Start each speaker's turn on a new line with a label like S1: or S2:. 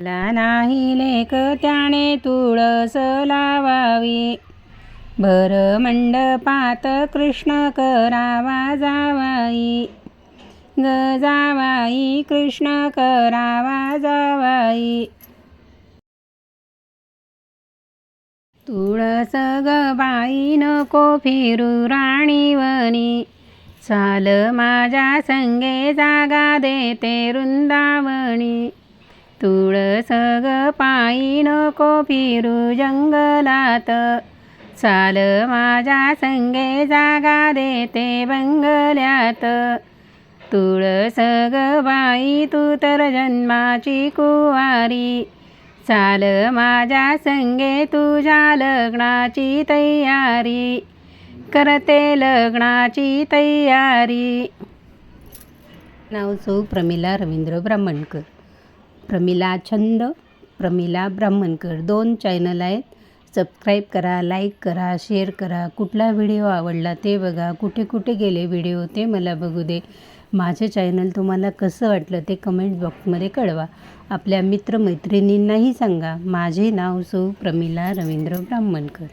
S1: ला नाही लेक त्याने तुळस लावावी, भर मंडपात कृष्ण करावा जावाई, ग जावाई कृष्ण करावा जावाई. तुळस ग बाई नको फिरू राणीवनी, चाल माझ्या संगे जागा देते वृंदावनी. तुळस ग पायी नको फिरू जंगलात, चाल माझ्या संगे जागा देते बंगल्यात. तुळस ग बाई तू तर जन्माची कुवारी, चाल माझ्या संगे तुझ्या लग्नाची तयारी, करते लग्नाची तयारी. नाव सौ प्रमिला रवींद्र ब्राह्मणकर. प्रमिला छंद, प्रमिला ब्राह्मणकर 2 चॅनल आहेत. सबस्क्राईब करा, लाईक करा, शेअर करा. कुठला व्हिडिओ आवडला ते बघा, कुठे कुठे गेले व्हिडिओ ते मला बघू दे. माझे चॅनल तुम्हाला कसं वाटलं ते कमेंट बॉक्समध्ये कळवा. आपल्या मित्रमैत्रिणींनाही सांगा. माझे नाव सौ प्रमिला रवींद्र ब्राह्मणकर.